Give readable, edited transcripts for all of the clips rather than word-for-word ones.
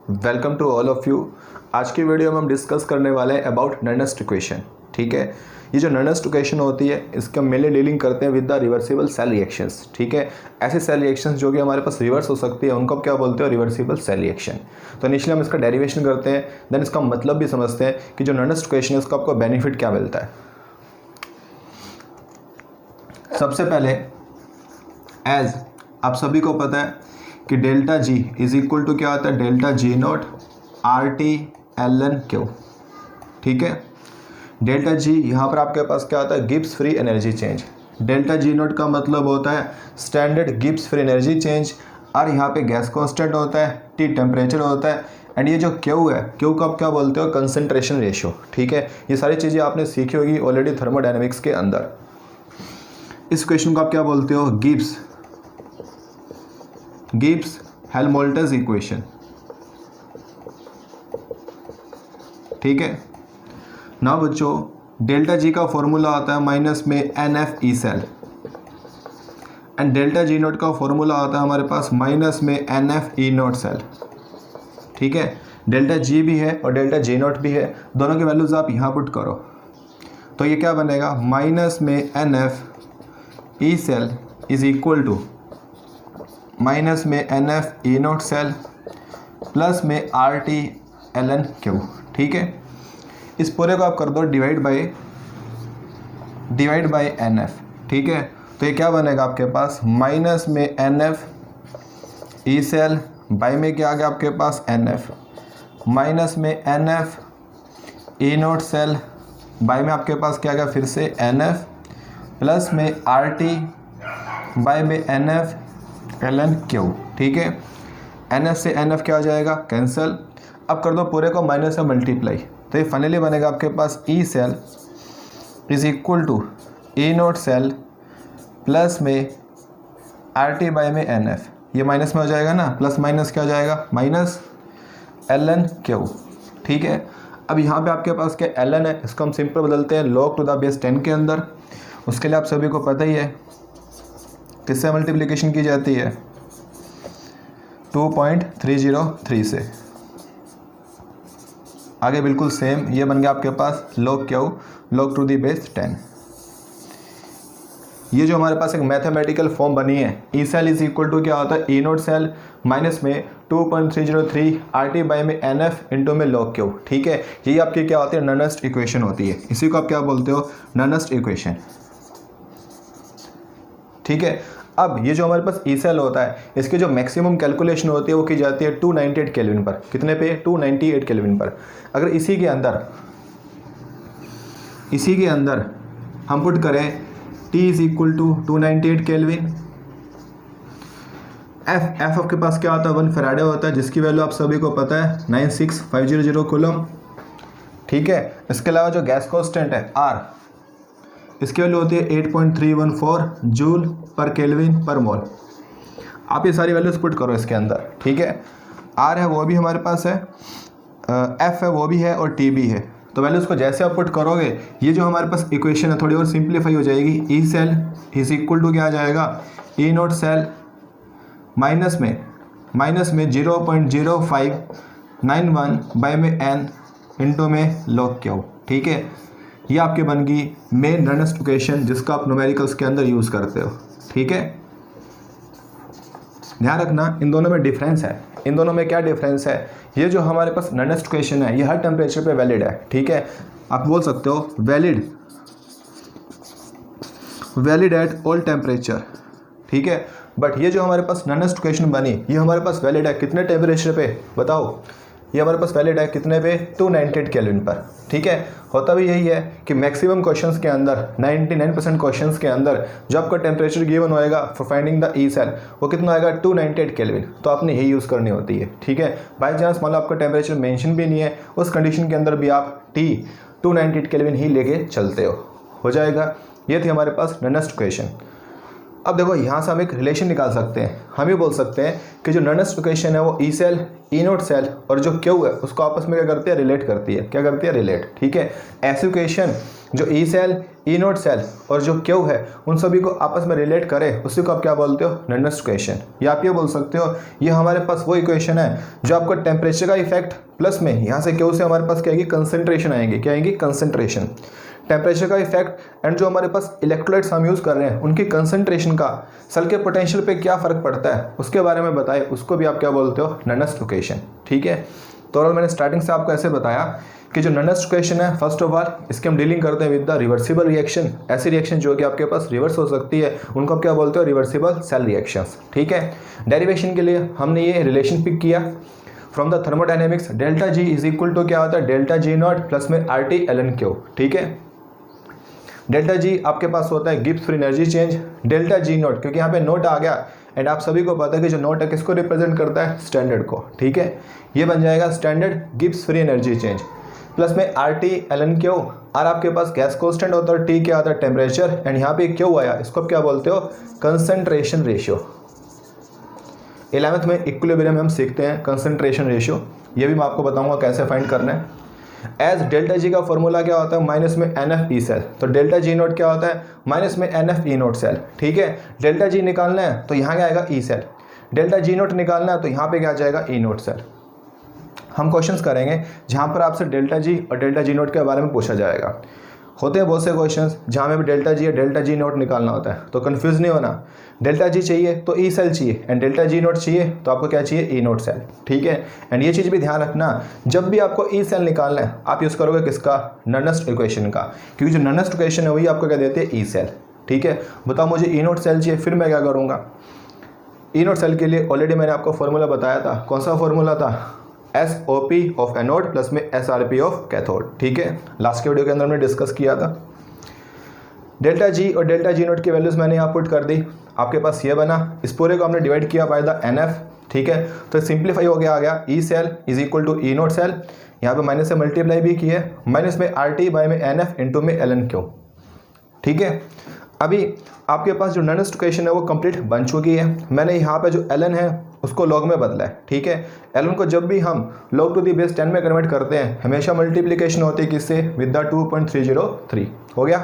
Welcome to all of you. आज की video में हम डिस्कस करने वाले हैं अबाउट नर्नेस्ट इक्वेशन। ठीक है, ये जो नर्नेस्ट इक्वेशन होती है इसका मेनली डीलिंग करते हैं with the reversible cell reactions. ठीक है, ऐसे सेल रिएक्शंस जो कि हमारे पास रिवर्स हो सकती है उनको क्या बोलते हैं, रिवर्सिबल सेल रिएक्शन। तो इनिशियली हम इसका डेरिवेशन करते हैं, देन इसका मतलब भी समझते हैं कि जो नर्नेस्ट इक्वेशन है उसका आपको बेनिफिट क्या मिलता है। सबसे पहले एज आप सभी को पता है कि delta G is equal to क्या होता है, delta G naught R T L N Q. ठीक है, डेल्टा जी यहाँ पर आपके पास क्या होता है, Gibbs free energy change. Delta G not का मतलब होता है standard Gibbs free energy change, और यहाँ पे गैस कांस्टेंट होता है, टी टेम्परेचर होता है, एंड ये जो क्यू है, क्यू को आप क्या बोलते हो, कंसंट्रेशन रेशियो। ठीक है, ये सारी चीज़ें आपने सीखी होगी ऑलरेडी थर्मोडायनेमिक्स के अंदर। इस क्वेश्चन को आप क्या बोलते हो, गिब्स हेल्महोल्ट्ज़ इक्वेशन। ठीक है, ना बच्चों डेल्टा जी का फॉर्मूला आता है माइनस में N F E cell, and delta G naught का फॉर्मूला आता है हमारे पास माइनस में N F E note cell. ठीक है, डेल्टा जी भी है और डेल्टा जी नोट भी है, दोनों की वैल्यूज आप यहाँ पुट करो तो ये क्या बनेगा, माइनस में N F E cell is equal to minus में N F E note cell plus में R T L N Q. ठीक है, इस पूरे को आप कर दो डिवाइड बाय एन एफ। ठीक है, तो ये क्या बनेगा आपके पास, माइनस में N F E cell by में क्या आ गया आपके पास एन एफ, माइनस में N F E note cell by में आपके पास क्या आ गया फिर से एन एफ, प्लस में आर टी बाय में N F L N Q. ठीक है, एन एफ से एन एफ क्या हो जाएगा, कैंसिल। अब कर दो पूरे को माइनस से मल्टीप्लाई, तो ये फाइनली बनेगा आपके पास E cell is equal to E note cell plus में आर टी बाय में एन एफ, ये माइनस में हो जाएगा ना, प्लस माइनस क्या हो जाएगा, माइनस एल एन क्यू। ठीक है, अब यहाँ पे आपके पास क्या एल एन है, इसको हम सिंपल बदलते हैं log टू द बेस 10 के अंदर। उसके लिए आप सभी को पता ही है किससे मल्टीप्लिकेशन की जाती है, 2.303 से। आगे बिल्कुल सेम, ये बन गया आपके पास log Q log to the base 10। ये जो हमारे पास एक मैथमेटिकल फॉर्म बनी है, E cell is equal to क्या होता है, ई नोट सेल माइनस में 2.303 आर टी बाई में एन एफ इंटू में log क्यू। ठीक है, यही आपकी क्या होती है, नर्नेस्ट इक्वेशन होती है। इसी को आप क्या बोलते हो, नर्नेस्ट इक्वेशन। ठीक है, अब ये जो हमारे पास ई सेल होता है इसकी जो मैक्सिमम कैलकुलेशन होती है वो की जाती है 298 केल्विन पर। कितने पे, 298 केल्विन पर। अगर इसी के अंदर हम पुट करें T is equal to 298 kelvin, F आपके पास क्या होता है, 1 फैराडे होता है, जिसकी वैल्यू आप सभी को पता है 96500 कूलम। ठीक है, इसके अलावा जो गैस कांस्टेंट है R, इसकी वैल्यू होती है 8.314 जूल पर केल्विन पर मोल। आप ये सारी वैल्यूज पुट करो इसके अंदर। ठीक है, R है वो भी हमारे पास है, F है वो भी है, और T भी है। तो वैल्यूज को जैसे आप पुट करोगे ये जो हमारे पास इक्वेशन है थोड़ी और सिंप्लीफाई हो जाएगी। E cell is equal to क्या आ जाएगा, ई नोट सेल माइनस में 0.0591 बाय में एन इंटू में log क्यू। ठीक है, ये आपके बन गई मेन नर्नेस्ट इक्वेशन जिसका आप न्यूमेरिकल्स के अंदर यूज़ करते हो। ठीक है, ध्यान रखना इन दोनों में डिफरेंस है। इन दोनों में क्या डिफरेंस है, ये जो हमारे पास नर्नेस्ट इक्वेशन है ये हर टेम्परेचर पे वैलिड है। ठीक है, आप बोल सकते हो वैलिड एट ऑल टेम्परेचर। ठीक है, बट ये जो हमारे पास नर्नेस्ट इक्वेशन बनी ये हमारे पास वैलिड है कितने टेम्परेचर पे, बताओ, ये हमारे पास वैलिड है कितने पे, 298 केल्विन पर। ठीक है, होता भी यही है कि मैक्सिमम क्वेश्चंस के अंदर 99% क्वेश्चंस के अंदर जो आपका टेम्परेचर गिवन होएगा for finding the E cell वो कितना आएगा, 298 केल्विन। तो आपने यही यूज़ करनी होती है। ठीक है, बाई चांस मान लो आपका टेम्परेचर मेंशन भी नहीं है, उस कंडीशन के अंदर भी आप T 298 केल्विन ही लेके चलते हो जाएगा। ये थी हमारे पास नर्नेस्ट इक्वेशन। अब देखो यहाँ से हम एक रिलेशन निकाल सकते हैं। हम ये बोल सकते हैं कि जो नॉनेस्ट इक्वेशन है वो E cell, E note cell और जो क्यू है उसको आपस में क्या करती है, रिलेट करती है। क्या करती है, रिलेट। ठीक है, ऐसी इक्वेशन जो E cell, E note cell और जो क्यू है उन सभी को आपस में रिलेट करे, उसी को आप क्या बोलते हो, नॉनेस्ट इक्वेशन। या आप ये बोल सकते हो ये हमारे पास वो इक्वेशन है जो आपको टेम्परेचर का इफेक्ट प्लस में यहाँ से क्यू से हमारे पास क्या आएगी, कंसंट्रेशन आएंगे। क्या आएंगी, कंसंट्रेशन। टेम्परेचर का इफेक्ट एंड जो हमारे पास इलेक्ट्रोलाइट्स हम यूज़ कर रहे हैं उनकी कंसंट्रेशन का सेल के पोटेंशियल पे क्या फ़र्क पड़ता है उसके बारे में बताए, उसको भी आप क्या बोलते हो, नॉनेस्ट इक्वेशन। ठीक है, तो और मैंने स्टार्टिंग से आपको ऐसे बताया कि जो नॉनेस्ट इक्वेशन है फर्स्ट ऑफ ऑल इसके हम डीलिंग करते हैं विद द रिवर्सिबल रिएक्शन। ऐसी रिएक्शन जो कि आपके पास रिवर्स हो सकती है उनको आप क्या बोलते हो, रिवर्सिबल सेल रिएक्शंस। ठीक है, डेरिवेशन के लिए हमने ये रिलेशन पिक किया from the thermodynamics, delta G is equal to क्या होता है, डेल्टा जी नॉट प्लस में R T L N Q. ठीक है, डेल्टा जी आपके पास होता है Gibbs free energy change, delta G naught क्योंकि यहाँ पे नोट आ गया एंड आप सभी को पता है कि जो नोट है किसको रिप्रेजेंट करता है, स्टैंडर्ड को। ठीक है, ये बन जाएगा standard Gibbs free energy change plus में R T L N Q. R आपके पास गैस कांस्टेंट होता है, टी क्या आता है, टेम्परेचर, एंड यहाँ पे क्यू आया, इसको आप क्या बोलते हो, कंसंट्रेशन रेशियो। 11th में इक्विलिब्रियम में हम सीखते हैं कंसंट्रेशन रेशियो, ये भी मैं आपको बताऊंगा कैसे फाइंड करना है। एज डेल्टा जी का फॉर्मूला क्या होता है, माइनस में एन एफ ई सेल, तो डेल्टा जी नोट क्या होता है, माइनस में N F E note cell. ठीक है, डेल्टा जी निकालना है तो यहाँ क्या आएगा, E cell. Delta G naught निकालना है तो यहाँ पे क्या आ जाएगा, ई नोट सेल। हम क्वेश्चंस करेंगे जहाँ पर आपसे डेल्टा जी और डेल्टा जी नोट के बारे में पूछा जाएगा। होते हैं बहुत से क्वेश्चंस जहाँ में भी डेल्टा जी या डेल्टा जी नोट निकालना होता है, तो कंफ्यूज नहीं होना। डेल्टा जी चाहिए तो ई सेल चाहिए एंड डेल्टा जी नोट चाहिए तो आपको क्या चाहिए, ई नोट सेल। ठीक है, एंड ये चीज़ भी ध्यान रखना, जब भी आपको ई सेल निकालना है आप यूज़ करोगे किसका, नॉनेस्ट इक्वेशन का, क्योंकि जो नॉनेस्ट इक्वेशन है वही आपको क्या देते हैं, ई सेल। ठीक है, बताओ मुझे ई नोट सेल चाहिए, फिर मैं क्या करूँगा। ई नोट सेल के लिए ऑलरेडी मैंने आपको फॉर्मूला बताया था, कौन सा फॉर्मूला था, SOP ऑफ एनोड प्लस में SRP ऑफ कैथोड। ठीक है, लास्ट के वीडियो के अंदर हमने डिस्कस किया था। डेल्टा जी और डेल्टा जी नोट की वैल्यूज मैंने यहाँ पुट कर दी, आपके पास ये बना, इस पूरे को हमने डिवाइड किया बाय द NF। ठीक है, तो सिंप्लीफाई हो गया, आ गया E cell is equal to E note cell, यहाँ पे माइनस से मल्टीप्लाई भी किए, माइनस में RT बाय में NF इंटू में LN क्यू। ठीक है, अभी आपके पास जो नॉनेस्ट इक्वेशन है वो कंप्लीट बन चुकी है। मैंने यहाँ पे जो ln है उसको log में बदला है। ठीक है, ln को जब भी हम log टू दी बेस 10 में कन्वर्ट करते हैं हमेशा मल्टीप्लिकेशन होती है किससे, विद द 2.303। हो गया,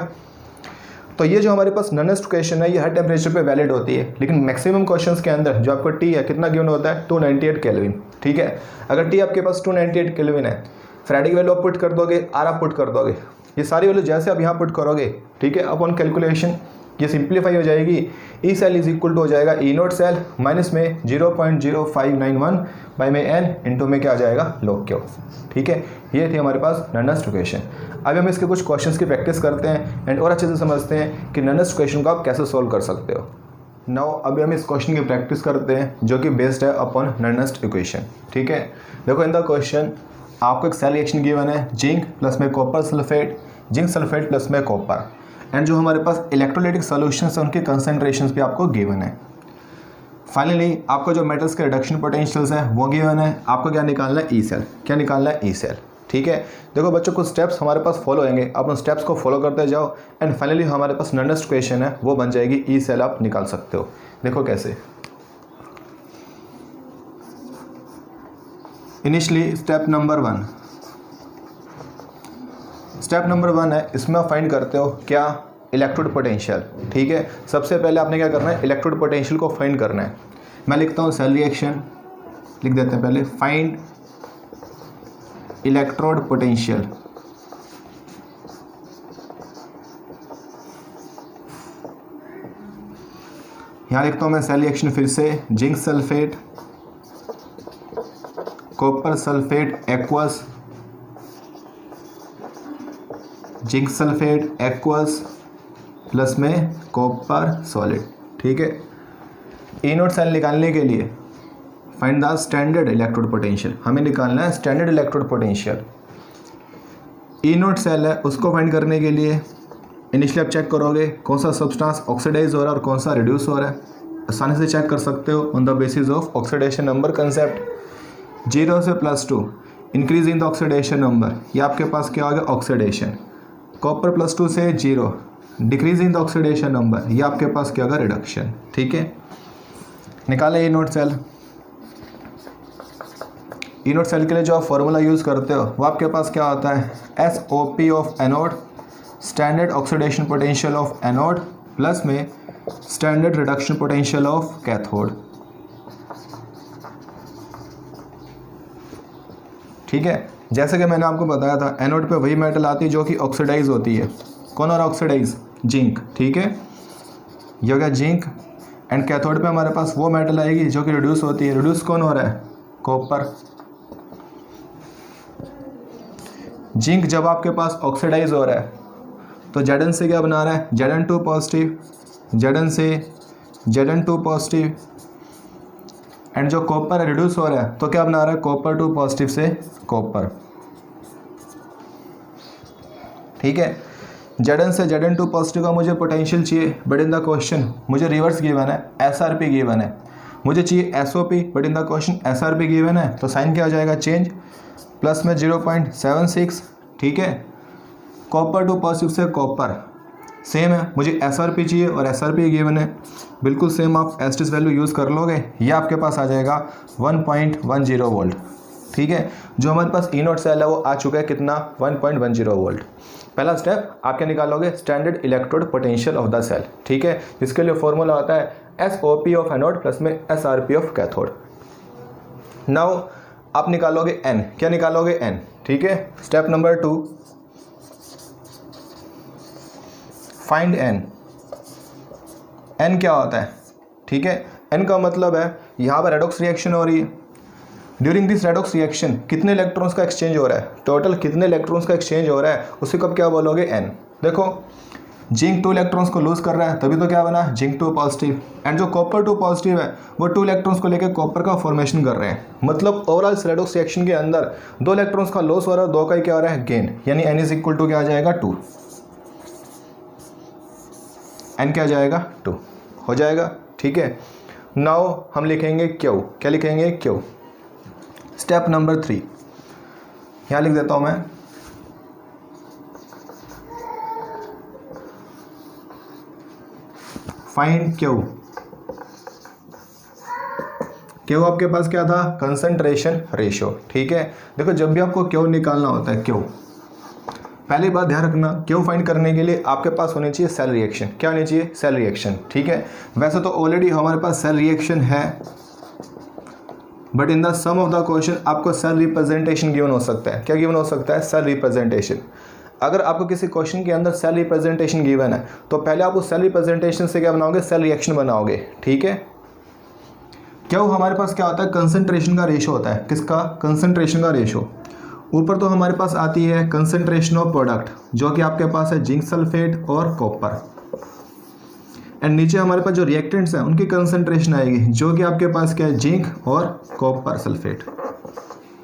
तो ये जो हमारे पास नॉनेस्ट इक्वेशन है ये हर टेम्परेचर पे वैलिड होती है, लेकिन मैक्सिमम क्वेश्चंस के अंदर जो आपको टी है कितना गिवन होता है, 298 केल्विन। ठीक है, अगर टी आपके पास 298 केल्विन है, फ्राइडे की वैल्यू आप पुट कर दोगे, आर आप पुट कर दोगे, ये सारी वैल्यू जैसे आप यहाँ पुट करोगे, ठीक है, अपॉन कैलकुलेशन ये सिंप्लीफाई हो जाएगी। E cell is equal to हो जाएगा ई नोट सेल माइनस में 0.0591 बाई में एन इंटू में क्या आ जाएगा, log क्यू। ठीक है, ये थी हमारे पास नॉनेस्ट इक्वेशन। अभी हम इसके कुछ क्वेश्चंस की प्रैक्टिस करते हैं एंड और अच्छे से समझते हैं कि नॉनेस्ट इक्वेशन को आप कैसे सोल्व कर सकते हो। नाउ अभी हम इस क्वेश्चन की प्रैक्टिस करते हैं जो कि बेस्ड है अपॉन नॉनेस्ट इक्वेशन। ठीक है, देखो इन द क्वेश्चन आपको एक सेल रिएक्शन गिवन है, जिंक प्लस में copper sulphate, zinc sulphate plus में कॉपर, एंड जो हमारे पास इलेक्ट्रोलाइटिक सॉल्यूशंस हैं उनके कंसंट्रेशंस भी आपको गिवन है। फाइनली आपको जो मेटल्स के रिडक्शन पोटेंशियल्स हैं वो गिवन है, आपको क्या निकालना है, ई सेल। क्या निकालना है, ई सेल। ठीक है, देखो बच्चों कुछ स्टेप्स हमारे पास फॉलो होंगे, आप उन स्टेप्स को फॉलो करते जाओ एंड फाइनली हमारे पास नॉनेस्ट इक्वेशन है वो बन जाएगी, ई सेल आप निकाल सकते हो। देखो कैसे, initially step number 1, step number 1 है, इसमें आप फाइंड करते हो क्या, इलेक्ट्रोड पोटेंशियल। ठीक है, सबसे पहले आपने क्या करना है, इलेक्ट्रोड पोटेंशियल को फाइंड करना है। मैं लिखता हूँ सेल रिएक्शन, लिख देते हैं पहले, फाइंड इलेक्ट्रोड पोटेंशियल। यहाँ लिखता हूँ मैं सेल रिएक्शन फिर से, zinc sulphate, copper sulphate aqueous, zinc sulphate aqueous plus में कॉपर सॉलिड। ठीक है, ई नोट सेल निकालने के लिए find the standard electrode potential, हमें निकालना है स्टैंडर्ड इलेक्ट्रोड पोटेंशियल। ई नोट सेल है उसको फाइंड करने के लिए इनिशियली आप चेक करोगे कौन सा सब्सटेंस ऑक्सीडाइज हो रहा है और कौन सा रिड्यूस हो रहा है, आसानी से चेक कर सकते हो on the basis of oxidation number concept. 0 से +2 increase in the oxidation number, ये आपके पास क्या आ गया, ऑक्सीडेशन। कॉपर +2 से 0 decrease in the oxidation number, ये आपके पास क्या होगा, रिडक्शन। ठीक है, निकाले E note cell. E note cell के लिए जो आप फॉर्मूला यूज़ करते हो वो आपके पास क्या होता है, SOP of anode, standard oxidation potential of anode plus में standard reduction potential of cathode. ठीक है, जैसे कि मैंने आपको बताया था एनोड पे वही मेटल आती है जो कि ऑक्सीडाइज होती है। कौन और ऑक्सीडाइज, जिंक। ठीक है, ये हो गया जिंक। एंड कैथोड पे हमारे पास वो मेटल आएगी जो कि रिड्यूस होती है। रिड्यूस कौन हो रहा है, कॉपर। जिंक जब आपके पास ऑक्सीडाइज हो रहा है तो Zn से क्या बना रहा है, Zn2 पॉजिटिव, Zn से Zn2 पॉजिटिव। एंड जो कॉपर रिड्यूस हो रहा है तो क्या बना रहा है, कॉपर 2 पॉजिटिव से कॉपर। ठीक है, Zn से Zn2 पॉजिटिव का मुझे पोटेंशियल चाहिए, बट इन द क्वेश्चन मुझे रिवर्स गिवन है, SRP गिवन है। मुझे चाहिए SOP, but in the question SRP given है, तो साइन क्या आ जाएगा, चेंज, प्लस में 0.76। ठीक है, कॉपर 2 पॉजिटिव से कॉपर सेम है, मुझे SRP चाहिए और SRP गिवन है, बिल्कुल सेम आप एस्टिस वैल्यू यूज़ कर लोगे, ये आपके पास आ जाएगा 1.10 वोल्ट। ठीक है, जो हमारे पास ई नोट सेल है वो आ चुका है कितना, 1.10 वोल्ट। पहला स्टेप आप क्या निकालोगे, standard electrode potential of the cell. ठीक है, इसके लिए फॉर्मूला होता है SOP ऑफ एनोड प्लस में SRP ऑफ कैथोड। नाउ आप निकालोगे N, क्या निकालोगे, N। ठीक है, step number 2, find N। N क्या होता है, ठीक है, N का मतलब है यहाँ पर रेडॉक्स रिएक्शन हो रही है। ड्यूरिंग दिस रेडॉक्स रिएक्शन कितने इलेक्ट्रॉन्स का एक्सचेंज हो रहा है, टोटल कितने इलेक्ट्रॉन्स का एक्सचेंज हो रहा है, उसी को आप क्या बोलोगे, N। देखो जिंक 2 इलेक्ट्रॉन्स को लूज कर रहा है, तभी तो क्या बना, जिंक 2 पॉजिटिव। एंड जो कॉपर 2 पॉजिटिव है वो 2 इलेक्ट्रॉन्स को लेकर कॉपर का फॉर्मेशन कर रहे हैं। मतलब ओवरऑल इस रेडॉक्स रिएक्शन के अंदर 2 इलेक्ट्रॉन्स का लॉस हो रहा है, 2 का ही क्या हो रहा है, गेन, यानी N इज इक्वल टू क्या आ जाएगा, 2। N क्या आ जाएगा, 2 हो जाएगा। ठीक है, नाउ हम लिखेंगे Q, क्या लिखेंगे, Q। स्टेप नंबर 3 यहाँ लिख देता हूँ मैं, फाइंड Q। Q आपके पास क्या था, कंसंट्रेशन रेशियो। ठीक है, देखो जब भी आपको Q निकालना होता है, Q पहली बात ध्यान रखना, Q फाइंड करने के लिए आपके पास होनी चाहिए सेल रिएक्शन। क्या होनी चाहिए, सेल रिएक्शन। ठीक है, वैसे तो ऑलरेडी हमारे पास सेल रिएक्शन है, but in the some of the question आपको सेल रिप्रेजेंटेशन गिवन हो सकता है। क्या गिवन हो सकता है, सेल रिप्रेजेंटेशन। अगर आपको किसी क्वेश्चन के अंदर सेल रिप्रेजेंटेशन गिवन है तो पहले आप उस सेल रिप्रेजेंटेशन से क्या बनाओगे, सेल रिएक्शन बनाओगे। ठीक है, क्यों हमारे पास क्या होता है, कंसंट्रेशन का रेशो होता है। किसका, कंसंट्रेशन का रेशो। ऊपर तो हमारे पास आती है कंसंट्रेशन ऑफ प्रोडक्ट जो कि आपके पास है जिंक सल्फेट और कॉपर, एंड नीचे हमारे पास जो रिएक्टेंट्स हैं उनकी कंसंट्रेशन आएगी जो कि आपके पास क्या है, जिंक और कॉपर सल्फेट।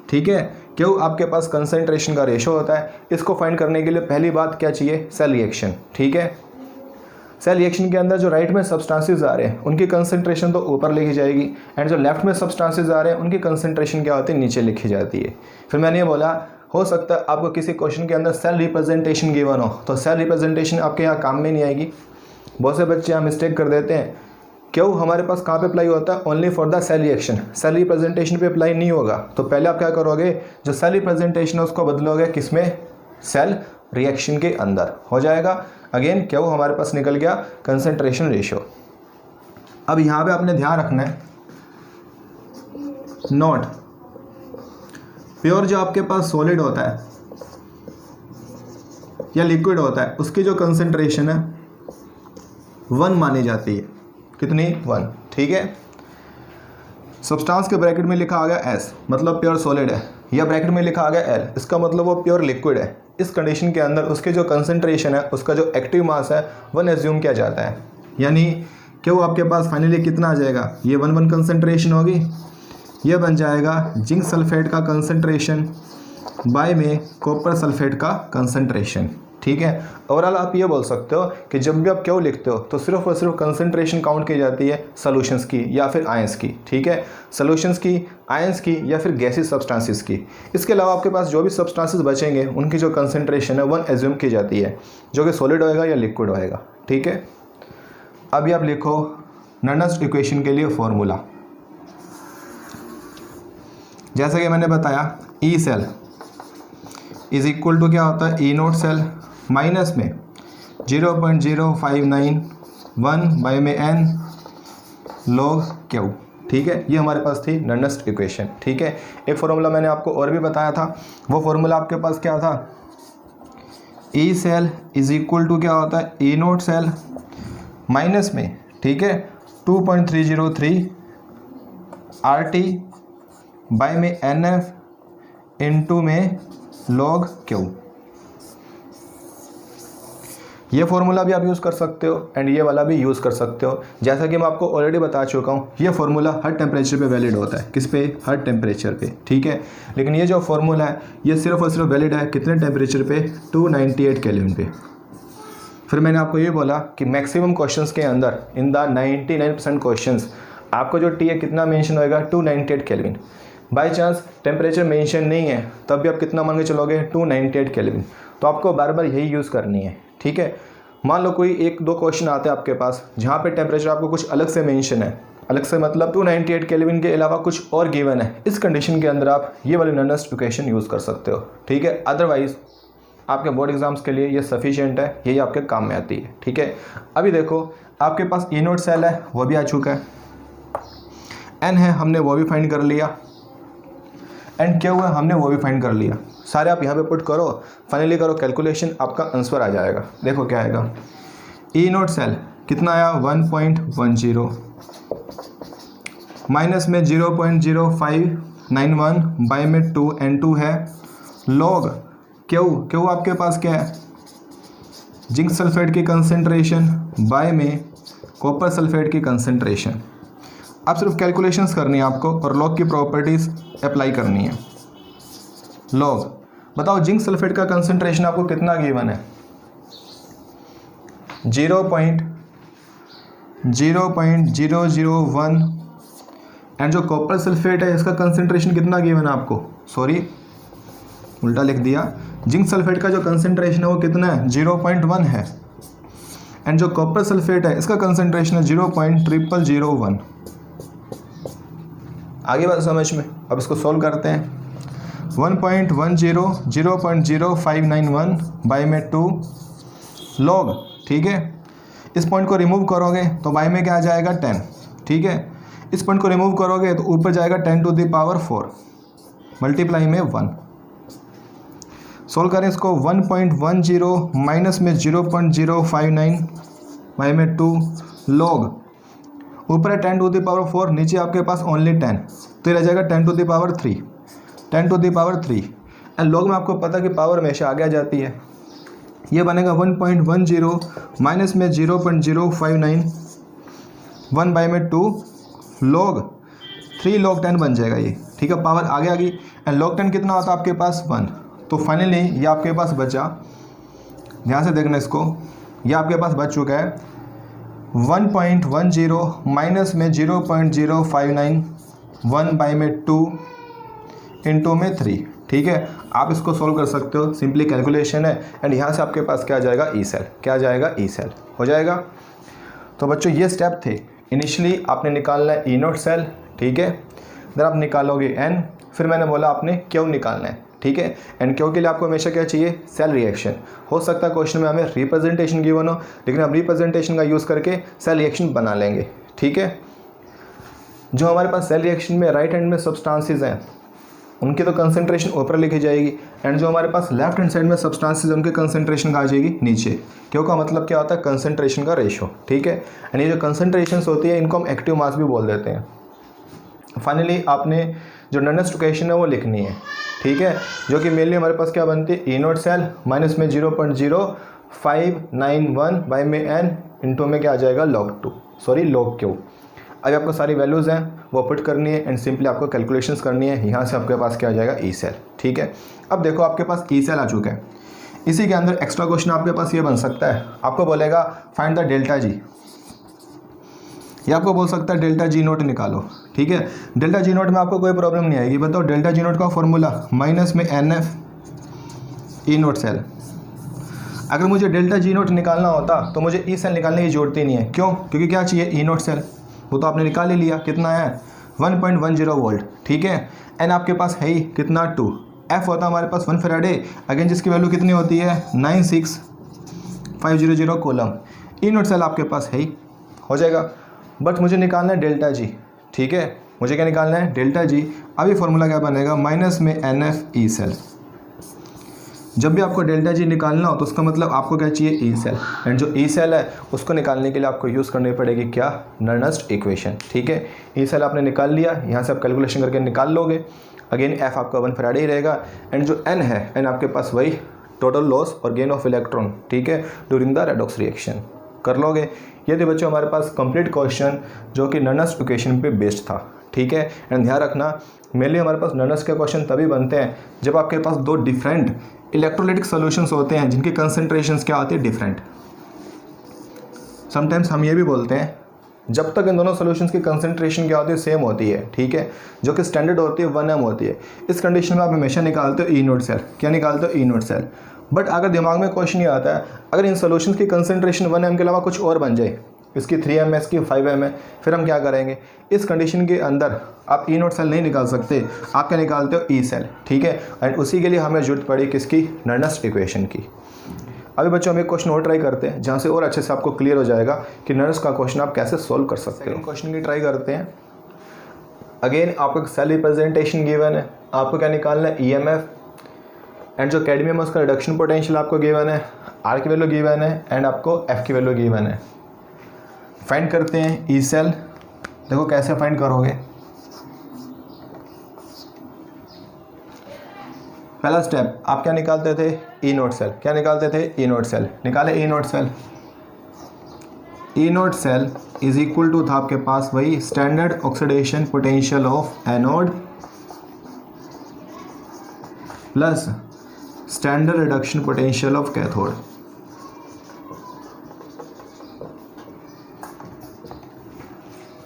ठीक है, क्यों आपके पास कंसंट्रेशन का रेशो होता है। इसको फाइंड करने के लिए पहली बात क्या चाहिए, सेल रिएक्शन। ठीक है, सेल रिएक्शन के अंदर जो राइट में सब्सटेंसेस आ रहे हैं उनकी कंसंट्रेशन तो ऊपर लिखी जाएगी, एंड जो लेफ्ट में सब्सटेंसेस आ रहे हैं उनकी कंसंट्रेशन क्या होती है, नीचे लिखी जाती है। फिर मैंने ये बोला हो सकता है आपको किसी क्वेश्चन के अंदर सेल रिप्रेजेंटेशन गिवन हो, तो सेल रिप्रेजेंटेशन आपके यहाँ काम में नहीं आएगी। बहुत से बच्चे यहाँ मिस्टेक कर देते हैं, क्यों हमारे पास कहाँ पे अप्लाई होता है, only for the cell reaction, cell representation पे अप्लाई नहीं होगा। तो पहले आप क्या करोगे, जो सेल रिप्रेजेंटेशन है उसको बदलोगे किसमें, सेल रिएक्शन के अंदर हो जाएगा। अगेन क्या वो हमारे पास निकल गया कंसंट्रेशन रेशियो। अब यहाँ पे आपने ध्यान रखना है, नोट प्योर जो आपके पास सॉलिड होता है या लिक्विड होता है उसकी जो कंसंट्रेशन है 1 मानी जाती है। कितनी, 1। ठीक है, सब्सटेंस के ब्रैकेट में लिखा आ गया S, मतलब प्योर सॉलिड है, या ब्रैकेट में लिखा आ गया L, इसका मतलब वो प्योर लिक्विड है। इस कंडीशन के अंदर उसके जो कंसंट्रेशन है, उसका जो एक्टिव मास है 1 एज्यूम किया जाता है। यानी क्यों आपके पास फाइनली कितना आ जाएगा, ये 1 कंसंट्रेशन होगी, ये बन जाएगा जिंक सल्फेट का कंसंट्रेशन बाय में कॉपर सल्फेट का कंसंट्रेशन। ठीक ठीक है। ओवरऑल आप ये बोल सकते हो कि जब भी आप क्यू लिखते हो तो सिर्फ और सिर्फ कंसंट्रेशन काउंट की जाती है सॉल्यूशंस की या फिर आयंस की, ठीक है, सॉल्यूशंस की, आयंस की या फिर गैसीय सब्सटेंसेस की। इसके अलावा आपके पास जो भी सब्सटेंसेस बचेंगे उनकी जो कंसंट्रेशन है वो एज्यूम की जाती है, जो कि सॉलिड होएगा या लिक्विड होएगा, ठीक है। अभी आप लिखो नर्नस्ट इक्वेशन के लिए फॉर्मूला। जैसा कि मैंने बताया E cell is equal to क्या होता है, ई नोट सेल माइनस में 0.0591 बाई में एन लॉग क्यू, ठीक है। ये हमारे पास थी नर्नस्ट इक्वेशन, ठीक है। एक फॉर्मूला मैंने आपको और भी बताया था, वो फॉर्मूला आपके पास क्या था, E cell is equal to क्या होता है, ई नोट सेल माइनस में, ठीक है, 2.303 RT बाई में NF इंटू में लॉग क्यू। ये फॉर्मूला भी आप यूज़ कर सकते हो एंड ये वाला भी यूज़ कर सकते हो। जैसा कि मैं आपको ऑलरेडी बता चुका हूँ, ये फार्मूला हर टेम्परेचर पे वैलिड होता है। किस पे, हर टेम्परेचर पे, ठीक है। लेकिन ये जो फार्मूला है ये सिर्फ और सिर्फ वैलिड है कितने टेम्परेचर पे, 298 केल्विन पे। फिर मैंने आपको ये बोला कि मैक्सिमम क्वेश्चंस के अंदर इन द 99% क्वेश्चंस आपको जो टी है कितना मेंशन होएगा, 298 kelvin. By chance temperature mention नहीं है तब भी आप कितना मान के चलोगे, 298 केल्विन। तो आपको बार बार यही यूज़ करनी है, ठीक है। मान लो कोई 1-2 क्वेश्चन आते हैं आपके पास जहाँ पे टेम्परेचर आपको कुछ अलग से मेंशन है, अलग से मतलब 298 केल्विन के अलावा कुछ और गिवन है, इस कंडीशन के अंदर आप ये वाली नर्नस्ट इक्वेशन यूज़ कर सकते हो, ठीक है। अदरवाइज आपके बोर्ड एग्जाम्स के लिए ये सफिशिएंट है, यही आपके काम में आती है, ठीक है। अभी देखो आपके पास ई नोट सेल है वो भी आ चुका है, एन है हमने वो भी फाइंड कर लिया, एंड क्या हुआ हमने वो भी फाइंड कर लिया। सारे आप यहाँ पे पुट करो, फाइनली करो कैलकुलेशन, आपका आंसर आ जाएगा। देखो क्या आएगा, ई नोट सेल कितना आया 1.10 माइनस में 0.0591 बाई में 2 N2 है लॉग क्यू आपके पास क्या है, जिंक सल्फेट की कंसंट्रेशन बाय में कॉपर सल्फेट की कंसंट्रेशन। अब सिर्फ कैलकुलेशंस करनी है आपको और लॉग की प्रॉपर्टीज़ अप्लाई करनी है। लॉग बताओ जिंक सल्फेट का कंसंट्रेशन आपको कितना गिवन है, 0.001 एंड जो कॉपर सल्फेट है इसका कंसंट्रेशन कितना गिवन है आपको, सॉरी उल्टा लिख दिया, जिंक सल्फेट का जो कंसंट्रेशन है वो कितना है, 0.1 है एंड जो कॉपर सल्फेट है इसका कंसंट्रेशन है 0.0001। आगे बात समझ में। अब इसको सॉल्व करते हैं, 1.10 0.0591 बाई में 2 लॉग, ठीक है। इस पॉइंट को रिमूव करोगे तो बाई में क्या आ जाएगा 10, ठीक है। इस पॉइंट को रिमूव करोगे तो ऊपर जाएगा 10 टू द पावर 4 मल्टीप्लाई में 1। सोल्व करें इसको, 1.10 माइनस में 0.059 बाई में 2 लॉग, ऊपर है 10 टू द पावर 4, नीचे आपके पास ओनली 10 तो रह जाएगा 10 to the power 3, 10 to the power 3 and log में आपको पता कि पावर हमेशा आगे आ जाती है। ये बनेगा 1.10 माइनस में 0.059 1 बाई में 2 लॉग 3 लॉग 10 बन जाएगा ये, ठीक है। पावर आगे आ गई एंड लॉग 10 कितना होता है आपके पास 1। तो फाइनली ये आपके पास बचा, ध्यान से देखना इसको, ये आपके पास बच चुका है 1.10 माइनस में 0.059 1 बाई में 2 इंटू में 3, ठीक है। आप इसको सॉल्व कर सकते हो, सिंपली कैलकुलेशन है एंड यहाँ से आपके पास क्या आ जाएगा, ई सेल, क्या आ जाएगा, ई सेल हो जाएगा। तो बच्चों ये स्टेप थे, इनिशियली आपने निकालना है ई नोट सेल, ठीक है, देन आप निकालोगे एन, फिर मैंने बोला आपने क्यू निकालना है, ठीक है। एंड क्यू के लिए आपको हमेशा क्या चाहिए, सेल रिएक्शन। हो सकता है क्वेश्चन में हमें रिप्रेजेंटेशन गिवन हो, लेकिन हम रिप्रेजेंटेशन का यूज़ करके सेल रिएक्शन बना लेंगे, ठीक है। जो हमारे पास सेल रिएक्शन में राइट हैंड में सब्सटेंसेस हैं उनकी तो कंसंट्रेशन ऊपर लिखी जाएगी एंड जो हमारे पास लेफ्ट हैंड साइड में सब्सटेंसेस उनकी कंसंट्रेशन आ जाएगी नीचे। क्यों का मतलब क्या होता है, कंसंट्रेशन का रेशो, ठीक है। एंड ये जो कंसंट्रेशंस होती है इनको हम एक्टिव मास भी बोल देते हैं। फाइनली आपने जो नर्नस्ट इक्वेशन है वो लिखनी है, ठीक है, जो कि मेनली हमारे पास क्या बनती है, ई नोट सेल माइनस में 0.0591 बाई में एन इंटू में क्या आ जाएगा, लॉग क्यू। अभी आपको सारी वैल्यूज़ हैं वो पुट करनी है एंड सिंपली आपको कैलकुलेशंस करनी है। यहाँ से आपके पास क्या आ जाएगा, ई सेल, ठीक है। अब देखो आपके पास ई सेल आ चुका है। इसी के अंदर एक्स्ट्रा क्वेश्चन आपके पास ये बन सकता है, आपको बोलेगा फाइंड द डेल्टा जी, ये आपको बोल सकता है डेल्टा जी नोट निकालो। ठीक है, डेल्टा जी नोट में आपको कोई प्रॉब्लम नहीं आएगी। बताओ डेल्टा जी नोट का फॉर्मूला माइनस में N F E note cell. अगर मुझे डेल्टा जी नोट निकालना होता तो मुझे ई सेल निकालने की जरूरत ही नहीं है। क्यों? क्योंकि क्या चाहिए, ई नोट सेल, वो तो आपने निकाल ही लिया। कितना है 1.10 वोल्ट। ठीक है, एन आपके पास है ही कितना 2, एफ होता है हमारे पास 1 फैराडे, अगेन जिसकी वैल्यू कितनी होती है 96500 कोलम। ई नोट सेल आपके पास है ही, हो जाएगा। बट मुझे निकालना है डेल्टा जी। ठीक है, मुझे क्या निकालना है, डेल्टा जी। अभी फॉर्मूला क्या बनेगा, माइनस में एन एफ ई सेल। जब भी आपको डेल्टा जी निकालना हो तो उसका मतलब आपको क्या चाहिए, ई सेल। एंड जो ई सेल है उसको निकालने के लिए आपको यूज़ करनी पड़ेगी क्या, नर्नस्ट इक्वेशन। ठीक है, ई सेल आपने निकाल लिया, यहाँ से आप कैलकुलेशन करके निकाल लोगे। अगेन एफ आपका 1 फैराडे ही रहेगा। एंड जो एन है, एन आपके पास वही टोटल लॉस और गेन ऑफ इलेक्ट्रॉन, ठीक है, ड्यूरिंग द रेडॉक्स रिएक्शन कर लोगे। ये थे बच्चों हमारे पास कंप्लीट क्वेश्चन जो कि नर्नस्ट इक्वेशन पे बेस्ड था। ठीक है, एंड ध्यान रखना मेनली हमारे पास नर्नस्ट के क्वेश्चन तभी बनते हैं जब आपके पास दो डिफरेंट इलेक्ट्रोलाइटिक सॉल्यूशंस होते हैं जिनकी कंसंट्रेशंस क्या आती है, डिफरेंट। समटाइम्स हम ये भी बोलते हैं जब तक इन दोनों सॉल्यूशंस की कंसंट्रेशन क्या होती है, सेम होती है। ठीक है, जो कि स्टैंडर्ड होती है 1m होती है। इस कंडीशन में आप हमेशा निकालते हो ई नोट सेल। क्या निकालते हो, ई नोट सेल। बट अगर दिमाग में क्वेश्चन ये आता है, अगर इन सॉल्यूशंस की कंसंट्रेशन 1m के अलावा कुछ और बन जाए, इसकी 3m है, इसकी 5m है, फिर हम क्या करेंगे। इस कंडीशन के अंदर आप ई नोट सेल नहीं निकाल सकते, आप क्या निकालते हो, ई सेल। ठीक है, एंड उसी के लिए हमें जरूरत पड़ी किसकी, नर्नस्ट इक्वेशन की। अभी बच्चों हम एक क्वेश्चन और ट्राई करते हैं जहाँ से और अच्छे से आपको क्लियर हो जाएगा कि नर्नस्ट का क्वेश्चन आप कैसे सोल्व कर सकते हो। क्वेश्चन की ट्राई करते हैं। अगेन आपको सेल रिप्रेजेंटेशन गिवन है, आपको क्या निकालना है, ईएमएफ, एंड जो कैडमियम है उसका रिडक्शन पोटेंशियल आपको गिवन है, आर की वैल्यू गिवन है, एंड आपको एफ की वैल्यू गिवन है। फाइंड करते हैं ई सेल। देखो कैसे फाइंड करोगे। पहला स्टेप आप क्या निकालते थे, ई नोट सेल। क्या निकालते थे, ई नोट सेल। निकाले E note cell. E note cell is equal to था आपके पास वही standard oxidation potential of anode plus standard reduction potential of cathode.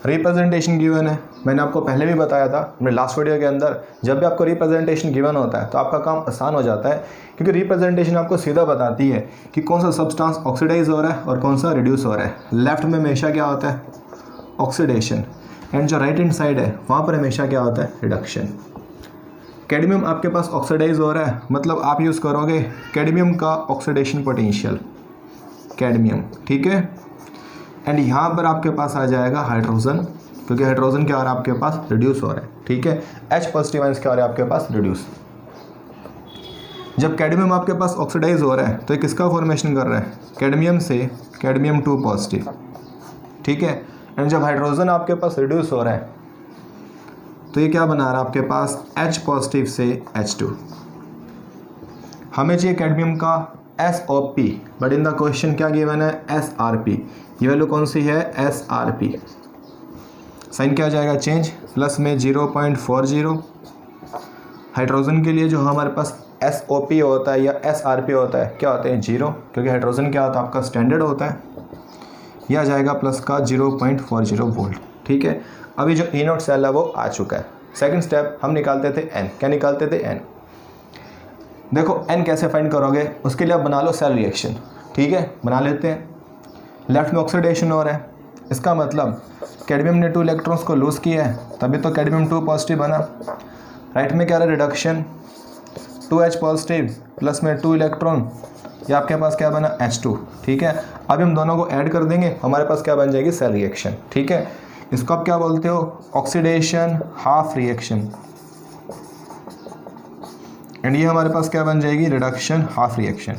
Representation given है, मैंने आपको पहले भी बताया था अपने लास्ट वीडियो के अंदर, जब भी आपको रिप्रेजेंटेशन गिवन होता है तो आपका काम आसान हो जाता है, क्योंकि रिप्रेजेंटेशन आपको सीधा बताती है कि कौन सा सब्सटेंस ऑक्सीडाइज हो रहा है और कौन सा रिड्यूस हो रहा है। लेफ्ट में हमेशा क्या होता है, ऑक्सीडेशन, एंड जो राइट हैंड साइड है वहाँ पर हमेशा क्या होता है, रिडक्शन। कैडमियम आपके पास ऑक्सीडाइज हो रहा है, मतलब आप यूज़ करोगे कैडमियम का ऑक्सीडेशन पोटेंशियल, कैडमियम। ठीक है, एंड यहाँ पर आपके पास आ जाएगा हाइड्रोजन, क्योंकि हाइड्रोजन क्या हो रहा है आपके पास, रिड्यूस हो रहा है। ठीक है, H पॉजिटिव आयंस क्या हो रहा है आपके पास, रिड्यूस। जब कैडमियम आपके पास ऑक्सीडाइज हो रहा है तो ये किसका फॉर्मेशन कर रहा है, कैडमियम से कैडमियम 2 पॉजिटिव। ठीक है, एंड जब हाइड्रोजन आपके पास रिड्यूस हो रहा है तो ये क्या बना रहा है आपके पास, H पॉजिटिव से H2। हमें चाहिए कैडमियम का SOP, but in the question क्या गिवन है, SRP। ये वैल्यू कौन सी है, SRP। साइन क्या आ जाएगा, चेंज, प्लस में 0.40। हाइड्रोजन के लिए जो हमारे पास SOP होता है या SRP होता है, क्या होता है, 0, क्योंकि हाइड्रोजन क्या होता है आपका स्टैंडर्ड होता है। यह आ जाएगा प्लस का 0.40 वोल्ट। ठीक है, अभी जो ई नोट सेल है वो आ चुका है। सेकंड स्टेप हम निकालते थे N। क्या निकालते थे, N। देखो N कैसे फाइंड करोगे, उसके लिए आप बना लो सेल रिएक्शन। ठीक है, बना लेते हैं। लेफ्ट में ऑक्सीडेशन हो रहा है, इसका मतलब कैडमियम ने 2 इलेक्ट्रॉन्स को लूज़ किया है, तभी तो कैडमियम 2 पॉजिटिव बना। राइट में क्या रहा, रिडक्शन, 2H पॉजिटिव प्लस में 2 इलेक्ट्रॉन, ये आपके पास क्या बना, H2। ठीक है, अभी हम दोनों को ऐड कर देंगे, हमारे पास क्या बन जाएगी, सेल रिएक्शन। ठीक है, इसको आप क्या बोलते हो, ऑक्सीडेशन हाफ रिएक्शन, एंड ये हमारे पास क्या बन जाएगी, रिडक्शन हाफ रिएक्शन।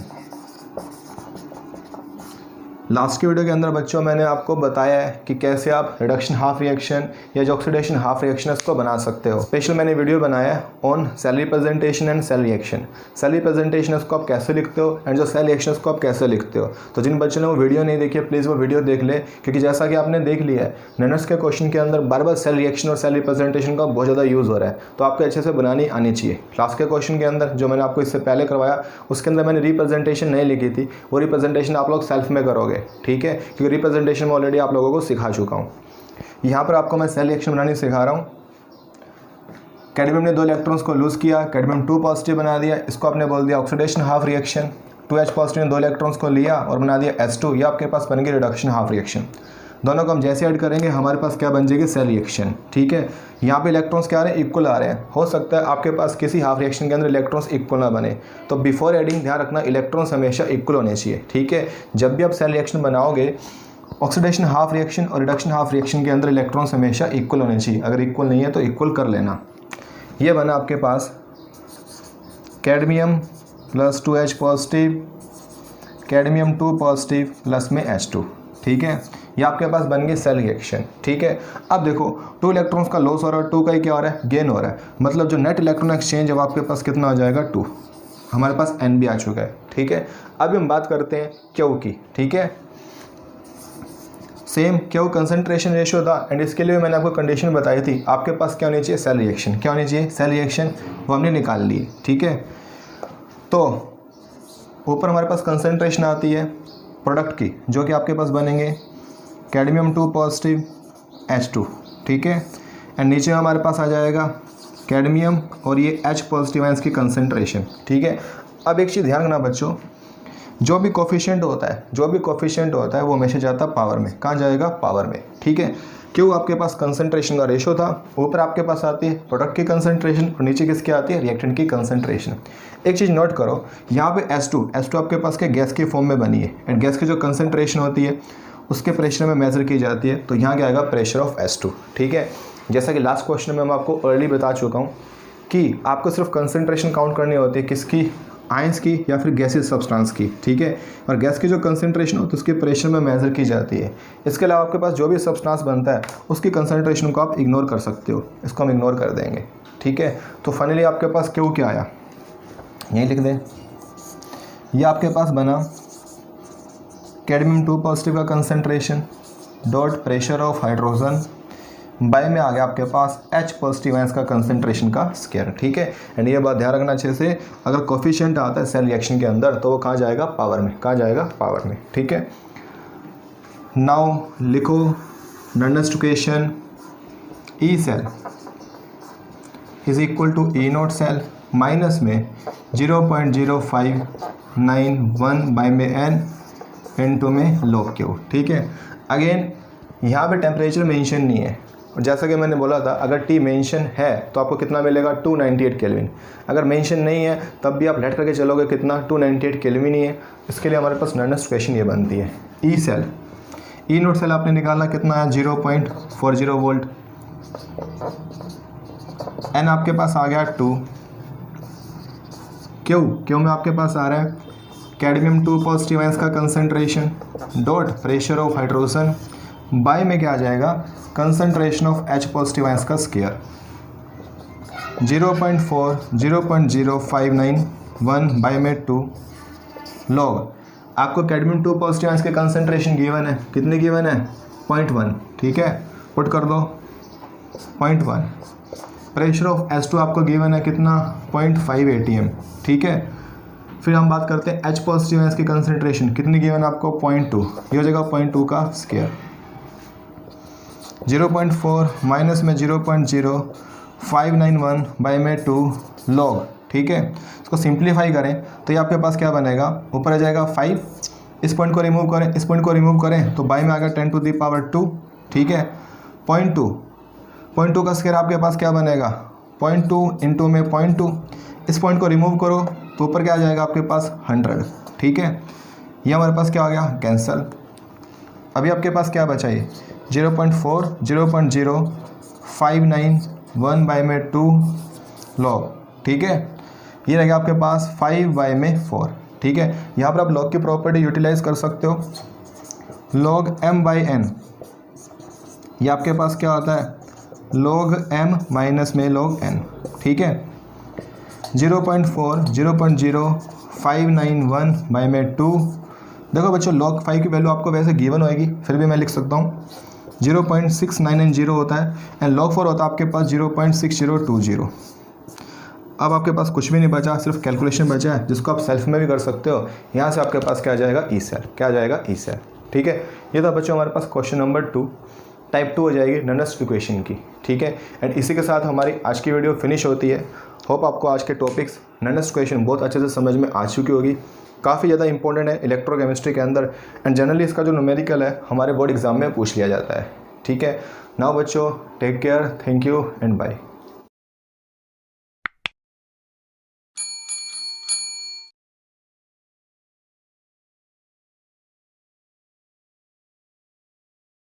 लास्ट की वीडियो के अंदर बच्चों मैंने आपको बताया है कि कैसे आप रिडक्शन हाफ रिएक्शन या जो ऑक्सीडेशन हाफ रिएक्शन है उसको बना सकते हो। स्पेशल मैंने वीडियो बनाया है on cell representation and cell reaction. Cell representation उसको आप कैसे लिखते हो एंड जो सेल रिएक्शन उसको आप कैसे लिखते हो। तो जिन बच्चों ने वो वीडियो नहीं देखी है प्लीज़ वो वीडियो देख ले, क्योंकि जैसा कि आपने देख लिया है ननर्स के क्वेश्चन के अंदर बार बार सेल रिएक्शन और सेल रिप्रेजेंटेशन का बहुत ज़्यादा यूज़ हो रहा है, तो आपको अच्छे से बनानी आनी चाहिए। लास्ट के क्वेश्चन के अंदर जो मैंने आपको इससे पहले करवाया उसके अंदर मैंने रिप्रेजेंटेशन नहीं लिखी थी, वो रिप्रेजेंटेशन आप लोग सेल्फ में करोगे, ठीक है, क्योंकि रिप्रेजेंटेशन में ऑलरेडी आप लोगों को सिखा चुका हूँ। यहाँ पर आपको मैं सेल रिएक्शन बनानी सिखा रहा हूँ। कैडमियम ने 2 इलेक्ट्रॉन्स को लूज़ किया, कैडमियम 2 पॉजिटिव बना दिया, इसको आपने बोल दिया oxidation half reaction. 2H positive ने 2 इलेक्ट्रॉन्स को लिया और बना दिया H2, ये आपके पास बन गई रिडक्शन हाफ रिएक्शन। दोनों को हम जैसे ऐड करेंगे हमारे पास क्या बन जाएगी, सेल रिएक्शन, ठीक है। यहाँ पे इलेक्ट्रॉन्स क्या आ रहे हैं, इक्वल आ रहे हैं। हो सकता है आपके पास किसी हाफ रिएक्शन के अंदर इलेक्ट्रॉन्स इक्वल ना बने, तो बिफोर एडिंग ध्यान रखना इलेक्ट्रॉन्स हमेशा इक्वल होने चाहिए, ठीक है। जब भी आप सेल रिएक्शन बनाओगे ऑक्सीडेशन हाफ रिएक्शन और रिडक्शन हाफ रिएक्शन के अंदर इलेक्ट्रॉन्स हमेशा इक्वल होने चाहिए, अगर इक्वल नहीं है तो इक्वल कर लेना। ये बना आपके पास cadmium plus 2H positive, cadmium 2 positive plus में H2, ठीक है। ये आपके पास बन गई सेल रिएक्शन, ठीक है। अब देखो 2 इलेक्ट्रॉन्स का लॉस हो रहा है, 2 का ही क्या हो रहा है, गेन हो रहा है, मतलब जो नेट इलेक्ट्रॉन एक्सचेंज अब आपके पास कितना आ जाएगा, 2। हमारे पास N भी आ चुका है, ठीक है। अभी हम बात करते हैं क्यू की, ठीक है। सेम क्यू कंसंट्रेशन रेशियो था एंड इसके लिए मैंने आपको कंडीशन बताई थी, आपके पास क्या होनी चाहिए, सेल रिएक्शन। क्या होनी चाहिए, सेल रिएक्शन, वो हमने निकाल ली, ठीक है। तो ऊपर हमारे पास कंसंट्रेशन आती है प्रोडक्ट की, जो कि आपके पास बनेंगे कैडमियम 2 पॉजिटिव H2, ठीक है। एंड नीचे हमारे पास आ जाएगा कैडमियम और ये H पॉजिटिव आयंस की कंसंट्रेशन, ठीक है। अब एक चीज़ ध्यान रखना बच्चों, जो भी कोफिशिएंट होता है वो हमेशा जाता है पावर में। कहाँ जाएगा, पावर में, ठीक है। क्यों, आपके पास कंसंट्रेशन का रेशो था, ऊपर आपके पास आती है प्रोडक्ट की कंसंट्रेशन और नीचे किसकी आती है, रिएक्टेंट की कंसंट्रेशन। एक चीज़ नोट करो, यहाँ पे H2 आपके पास के गैस के फॉर्म में बनी है एंड गैस की जो कंसंट्रेशन होती है उसके प्रेशर में मेजर की जाती है, तो यहाँ क्या आएगा, प्रेशर ऑफ H2, ठीक है। जैसा कि लास्ट क्वेश्चन में मैं आपको अर्ली बता चुका हूँ कि आपको सिर्फ कंसंट्रेशन काउंट करनी होती है, किसकी, आयंस की या फिर गैसेस सब्सटेंस की, ठीक है। और गैस की जो कंसंट्रेशन होती है उसके प्रेशर में मेजर की जाती है। इसके अलावा आपके पास जो भी सब्सटेंस बनता है उसकी कंसंट्रेशन को आप इग्नोर कर सकते हो, इसको हम इग्नोर कर देंगे, ठीक है। तो फाइनली आपके पास क्यू क्या आया, यही लिख दें। ये आपके पास बना कैडमियम 2 पॉजिटिव का concentration dot pressure of hydrogen bye में आ गया आपके पास H पॉजिटिव आयंस का कंसंट्रेशन का स्क्वायर, ठीक है। एंड ये बात ध्यान रखना अच्छे से, अगर कोफिशिएंट आता है सेल रिएक्शन के अंदर तो वो कहाँ जाएगा, पावर में। कहाँ जाएगा, पावर में, ठीक है। नाउ लिखो normal equation, E cell is equal to E naught cell minus में 0.0591 बाय में N N2 में लॉग क्यू, ठीक है। अगेन यहाँ पे टेम्परेचर मेंशन नहीं है, और जैसा कि मैंने बोला था अगर T मेंशन है तो आपको कितना मिलेगा, 298 केल्विन। अगर मेंशन नहीं है तब भी आप लेट करके चलोगे कितना, 298 केल्विन ही है। इसके लिए हमारे पास नॉर्मल इक्वेशन ये बनती है, E cell, E naught cell आपने निकाला कितना है, 0.40 वोल्ट। N आपके पास आ गया 2, क्यू में आपके पास आ रहा है कैडमियम 2 पॉजिटिव आयंस का concentration dot pressure of hydrogen bye में क्या आ जाएगा, concentration of H positive ions का स्क्वायर 0.0591 बाय में 2 लॉग। आपको कैडमियम 2 पॉजिटिव आयंस के कंसंट्रेशन गिवन है, कितनी गिवन है, 0.1, ठीक है। पुट कर दो 0.1। प्रेशर ऑफ H2 आपको गिवन है कितना, 0.5 atm, ठीक है। फिर हम बात करते हैं H पॉजिटिव आयंस की कंसंट्रेशन कितनी गिवन है आपको, 0.2। ये हो जाएगा 0.2 का स्क्वायर 0.4 माइनस में 0.0591 बाय में 2 लॉग, ठीक है। इसको सिंप्लीफाई करें तो ये आपके पास क्या बनेगा, ऊपर आ जाएगा 5, इस पॉइंट को रिमूव करें, इस पॉइंट को रिमूव करें तो बाय में आ गया 10 टू द पावर 2, ठीक है। 0.2 का स्क्वायर आपके पास क्या बनेगा, 0.2 इंटू में 0.2, इस पॉइंट को रिमूव करो तो ऊपर क्या आ जाएगा आपके पास 100, ठीक है। ये हमारे पास क्या आ गया, कैंसल। अभी आपके पास क्या बचा, ये 0.4 0.0591 बाय में 2 लॉग, ठीक है। ये रहेगा आपके पास 5 बाय में 4, ठीक है। यहाँ पर आप लॉग की प्रॉपर्टी यूटिलाइज कर सकते हो, log m बाई एन, ये आपके पास क्या होता है log m माइनस में log n, ठीक है। 0.4 0.0591 बाई में 2। देखो बच्चों log 5 की वैल्यू आपको वैसे गिवन होएगी, फिर भी मैं लिख सकता हूँ 0.6990 होता है एंड log 4 होता है आपके पास 0.6020। अब आपके पास कुछ भी नहीं बचा, सिर्फ कैलकुलेशन बचा है जिसको आप सेल्फ में भी कर सकते हो। यहाँ से आपके पास क्या आ जाएगा ई सेल, क्या आ जाएगा ई सेल, ठीक है। ये था बच्चों हमारे पास क्वेश्चन नंबर 2, टाइप 2 हो जाएगी ननस्ट इक्वेशन की, ठीक है। एंड इसी के साथ हमारी आज की वीडियो फिनिश होती है। होप आपको आज के टॉपिक्स ननस्ट इक्वेशन बहुत अच्छे से समझ में आ चुकी होगी। काफ़ी ज़्यादा इंपॉर्टेंट है इलेक्ट्रोकेमिस्ट्री के अंदर एंड जनरली इसका जो न्यूमेरिकल है हमारे बोर्ड एग्जाम में पूछ लिया जाता है, ठीक है। नाउ बच्चों take care, thank you and bye.